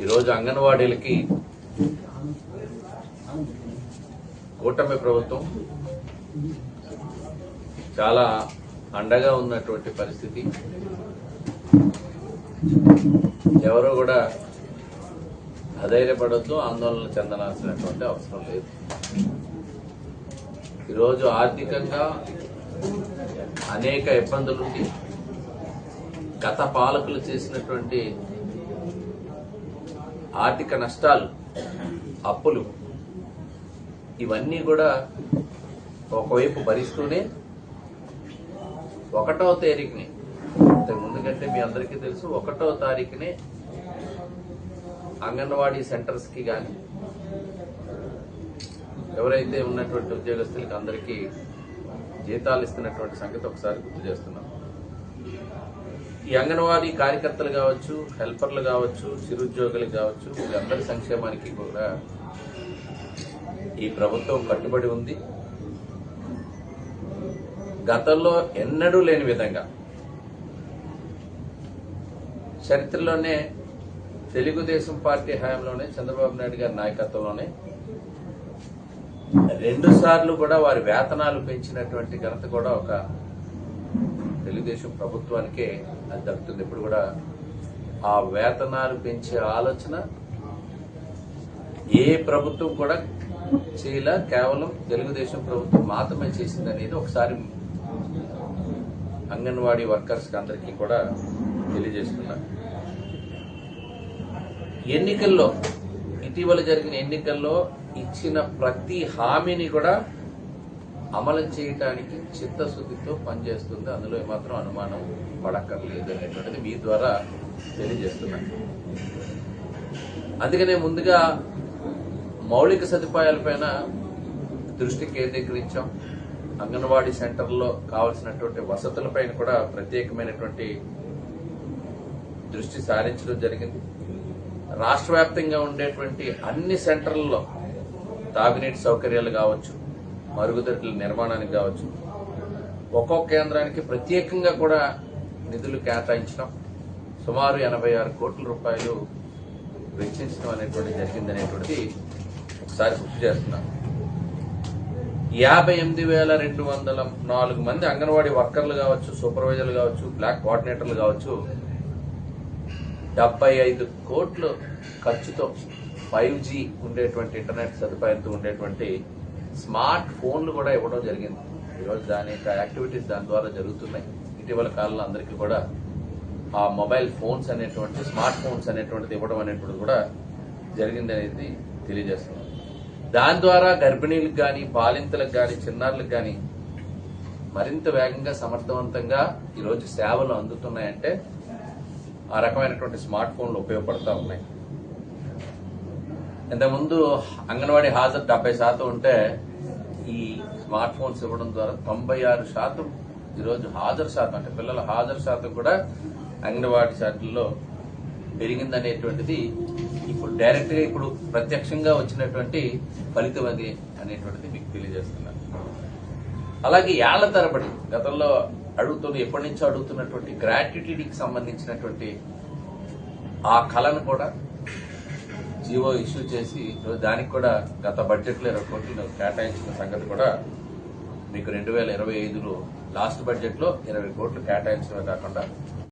ఈరోజు అంగన్వాడీలకి కూటమి ప్రభుత్వం చాలా అండగా ఉన్నటువంటి పరిస్థితి. ఎవరు కూడా అధైర్యపడద్దు, ఆందోళన చెందనాల్సినటువంటి అవసరం లేదు. ఈరోజు ఆర్థికంగా అనేక ఇబ్బందులుంది. గత పాలకులు చేసినటువంటి ఆర్థిక నష్టాలు, అప్పులు, ఇవన్నీ కూడా ఒకవైపు భరిస్తూనే 1వ తారీఖుని, ముందు కంటే మీ అందరికీ తెలుసు, 1వ తారీఖునే అంగన్వాడీ సెంటర్స్ కి కానీ ఎవరైతే ఉన్నటువంటి ఉద్యోగస్తులకి అందరికీ జీతాలు ఇస్తున్నటువంటి సంగతి ఒకసారి గుర్తు చేస్తున్నాం. ఈ అంగన్వాడీ కార్యకర్తలు కావచ్చు, హెల్పర్లు కావచ్చు, చిరుద్యోగులు కావచ్చు, వీళ్ళందరి సంక్షేమానికి కూడా ఈ ప్రభుత్వం కట్టుబడి ఉంది. గతంలో ఎన్నడూ లేని విధంగా చరిత్రలోనే తెలుగుదేశం పార్టీ హయాంలోనే చంద్రబాబు నాయుడు గారి నాయకత్వంలోనే 2 సార్లు కూడా వారి వేతనాలు పెంచినటువంటి ఘనత కూడా ఒక తెలుగుదేశం ప్రభుత్వానికే అది దక్కుతుంది. ఇప్పుడు కూడా ఆ వేతనాలు పెంచే ఆలోచన ఏ ప్రభుత్వం కూడా చేయలే, కేవలం తెలుగుదేశం ప్రభుత్వం మాత్రమే చేసింది అనేది ఒకసారి అంగన్వాడీ వర్కర్స్ అందరికీ కూడా తెలియజేస్తున్నారు. ఎన్నికల్లో, ఇటీవల జరిగిన ఎన్నికల్లో ఇచ్చిన ప్రతి హామీని కూడా అమలు చేయడానికి చిత్తశుద్ధితో పనిచేస్తుంది. అందులో ఏమాత్రం అనుమానం పడక్కర్లేదు అనేటువంటిది మీ ద్వారా తెలియజేస్తున్నాను. అందుకనే ముందుగా మౌలిక సదుపాయాలపైన దృష్టి కేంద్రీకరించాం. అంగన్వాడీ సెంటర్లో కావాల్సినటువంటి వసతులపైన కూడా ప్రత్యేకమైనటువంటి దృష్టి సారించడం జరిగింది. రాష్ట్ర వ్యాప్తంగా ఉండేటువంటి అన్ని సెంటర్లలో తాగునీటి సౌకర్యాలు కావచ్చు, మరుగుదొడ్ల నిర్మాణానికి కావచ్చు, ఒక్కొక్క కేంద్రానికి ప్రత్యేకంగా కూడా నిధులు కేటాయించడం, సుమారు 86 కోట్ల రూపాయలు వెచ్చించడం అనేటువంటి జరిగిందనేటువంటిది ఒకసారి గుర్తు చేస్తున్నాం. 58,204 మంది అంగన్వాడీ వర్కర్లు కావచ్చు, సూపర్వైజర్లు కావచ్చు, బ్లాక్ కోఆర్డినేటర్లు కావచ్చు, 75 కోట్ల ఖర్చుతో 5G ఉండేటువంటి ఇంటర్నెట్ సదుపాయంతో ఉండేటువంటి స్మార్ట్ ఫోన్లు కూడా ఇవ్వడం జరిగింది. ఈరోజు దాని యొక్క యాక్టివిటీస్ దాని ద్వారా జరుగుతున్నాయి. ఇటీవల కాలంలో అందరికీ కూడా ఆ మొబైల్ ఫోన్స్ అనేటువంటి, స్మార్ట్ ఫోన్స్ అనేటువంటిది ఇవ్వడం అనేటువంటిది కూడా జరిగింది అనేది తెలియజేస్తున్నాం. దాని ద్వారా గర్భిణీలకు కానీ, బాలింతలకు కానీ, చిన్నారులకు కానీ మరింత వేగంగా, సమర్థవంతంగా ఈరోజు సేవలు అందుతున్నాయంటే ఆ రకమైనటువంటి స్మార్ట్ ఫోన్లు ఉపయోగపడతా ఉన్నాయి. ఇంతకుముందు అంగన్వాడీ హాజరు 70% ఉంటే ఈ స్మార్ట్ ఫోన్స్ ఇవ్వడం ద్వారా 96% ఈరోజు హాజరు శాతం, అంటే పిల్లల హాజరు శాతం కూడా అంగన్వాడీ శాఖల్లో పెరిగిందనేటువంటిది ఇప్పుడు డైరెక్ట్ గా, ఇప్పుడు ప్రత్యక్షంగా వచ్చినటువంటి ఫలితం అది అనేటువంటిది మీకు తెలియజేస్తున్నాను. అలాగే ఏళ్ల తరబడి గతంలో ఎప్పటి నుంచో అడుగుతున్నటువంటి గ్రాట్యుటీకి సంబంధించినటువంటి ఆ కళను కూడా జీవో ఇష్యూ చేసి దానికి కూడా గత బడ్జెట్ లో 20 కోట్లు కేటాయించిన సంగతి కూడా మీకు 2025లో లాస్ట్ బడ్జెట్ లో 20 కోట్లు కేటాయించడమే కాకుండా